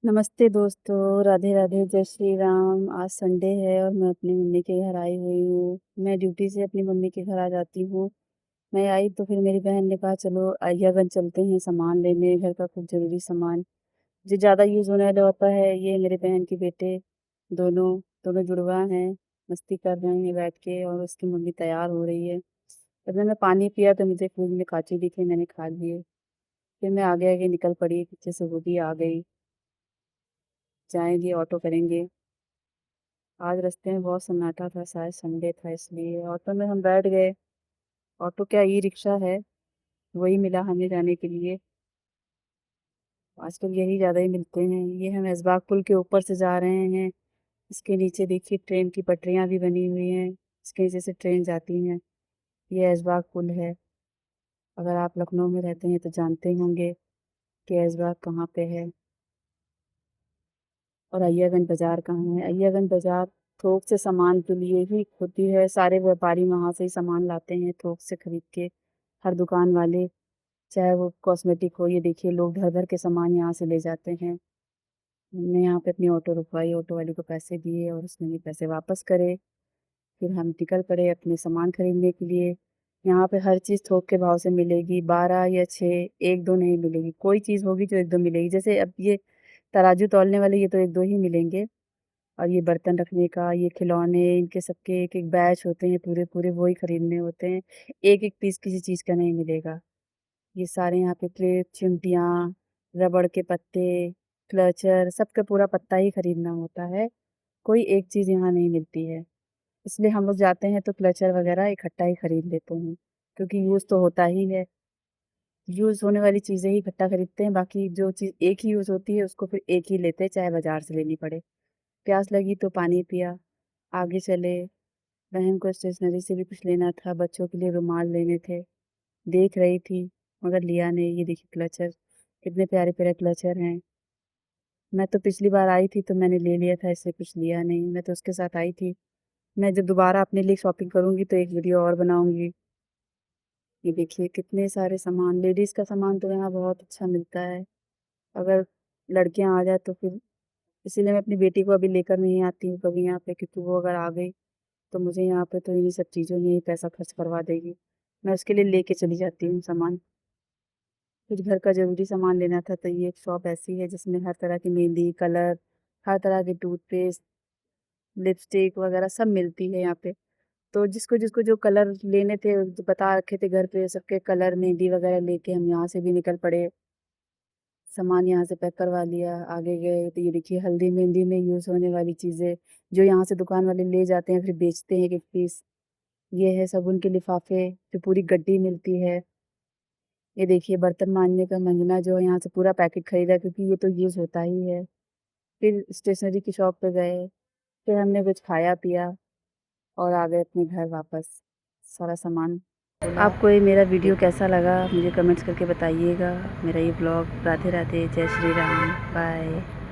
नमस्ते दोस्तों, राधे राधे, जय श्री राम। आज संडे है और मैं अपनी मम्मी के घर आई हुई हूँ। मैं ड्यूटी से अपनी मम्मी के घर आ जाती हूँ। मैं आई तो फिर मेरी बहन ने कहा चलो अय्यागंज चलते हैं सामान लेने, घर का कुछ ज़रूरी सामान जो ज़्यादा यूज़ होने वाला होता है। ये मेरे बहन के बेटे दोनों दोनों जुड़वा हैं, मस्ती कर रहे हैं बैठ के और उसकी मम्मी तैयार हो रही है। जब मैंने पानी पिया तो मुझे फ्रिज में काजू दिखे, मैंने खा लिए। फिर मैं आगे आगे निकल पड़ी, पीछे से वो भी आ गई। जाएंगे ऑटो करेंगे। आज रास्ते में बहुत सन्नाटा था, शायद संडे था इसलिए ऑटो में हम बैठ गए। ऑटो क्या, ई रिक्शा है, वही मिला हमें जाने के लिए। आजकल यही ज़्यादा ही मिलते हैं। ये हम ऐशबाग पुल के ऊपर से जा रहे हैं। इसके नीचे देखिए ट्रेन की पटरियाँ भी बनी हुई हैं, इसके नीचे से ट्रेन जाती हैं। ये ऐशबाग पुल है। अगर आप लखनऊ में रहते हैं तो जानते होंगे कि ऐशबाग कहाँ पे है। और अय्यागंज बाज़ार कहाँ है। अय्यागंज बाज़ार थोक से सामान के लिए ही होती है। सारे व्यापारी वहाँ से ही सामान लाते हैं थोक से खरीद के। हर दुकान वाले, चाहे वो कॉस्मेटिक हो, ये देखिए लोग भर भर के सामान यहाँ से ले जाते हैं। हमने यहाँ पे अपनी ऑटो रुकवाई, ऑटो वाले को पैसे दिए और उसने भी पैसे वापस करे। फिर हम निकल पड़े अपने सामान खरीदने के लिए। यहाँ पे हर चीज़ थोक के भाव से मिलेगी, 12 या 6, एक दो नहीं मिलेगी। कोई चीज़ होगी जो एक दो मिलेगी। जैसे अब ये तराजू तौलने वाले, ये तो एक दो ही मिलेंगे। और ये बर्तन रखने का, ये खिलौने, इनके सबके एक एक बैच होते हैं, पूरे पूरे वो ही खरीदने होते हैं। एक एक पीस किसी चीज़ का नहीं मिलेगा। ये सारे यहाँ पे क्लिप, चिमटियाँ, रबड़ के पत्ते, क्लचर, सबका पूरा पत्ता ही खरीदना होता है। कोई एक चीज़ यहाँ नहीं मिलती है। इसलिए हम लोग जाते हैं तो क्लचर वगैरह इकट्ठा ही खरीद लेते हैं, क्योंकि यूज़ तो होता ही है। यूज़ होने वाली चीज़ें ही इकट्ठा खरीदते हैं, बाकी जो चीज़ एक ही यूज़ होती है उसको फिर एक ही लेते हैं, चाहे बाज़ार से लेनी पड़े। प्यास लगी तो पानी पिया, आगे चले। बहन को स्टेशनरी से भी कुछ लेना था, बच्चों के लिए रुमाल लेने थे। देख रही थी मगर लिया नहीं। ये देखिए क्लचर, कितने प्यारे प्यारे क्लचर हैं। मैं तो पिछली बार आई थी तो मैंने ले लिया था, इससे कुछ लिया नहीं। मैं तो उसके साथ आई थी। मैं जब दोबारा अपने लिए शॉपिंग करूँगी तो एक वीडियो और बनाऊँगी। ये देखिए कितने सारे सामान, लेडीज़ का सामान तो यहाँ बहुत अच्छा मिलता है। अगर लड़कियाँ आ जाए तो फिर, इसीलिए मैं अपनी बेटी को अभी लेकर नहीं आती हूँ कभी यहाँ पे, क्योंकि वो अगर आ गई तो मुझे यहाँ पे तो इन्हीं सब चीज़ों में ही पैसा खर्च करवा देगी। मैं उसके लिए लेके चली जाती हूँ सामान। कुछ घर का ज़रूरी सामान लेना था तो ये एक शॉप ऐसी है जिसमें हर तरह की मेहंदी, कलर, हर तरह की टूथपेस्ट, लिपस्टिक वगैरह सब मिलती है यहाँ पे। तो जिसको जिसको जो कलर लेने थे, जो बता रखे थे घर पे, सबके कलर, मेहंदी वगैरह लेके हम यहाँ से भी निकल पड़े। सामान यहाँ से पैक करवा लिया। आगे गए तो ये देखिए हल्दी मेहंदी में यूज़ होने वाली चीज़ें जो यहाँ से दुकान वाले ले जाते हैं, फिर बेचते हैं एक एक पीस। ये है साबुन के लिफाफे, जो पूरी गड्डी मिलती है। ये देखिए बर्तन मांजने का मंजना, जो यहाँ से पूरा पैकेट खरीदा, क्योंकि ये तो यूज़ होता ही है। फिर स्टेशनरी की शॉप पे गए, फिर हमने कुछ खाया पिया और आ गए अपने घर वापस। सारा सामान आपको ये मेरा वीडियो कैसा लगा मुझे कमेंट्स करके बताइएगा। मेरा ये ब्लॉग। राधे राधे, जय श्री राम, बाय।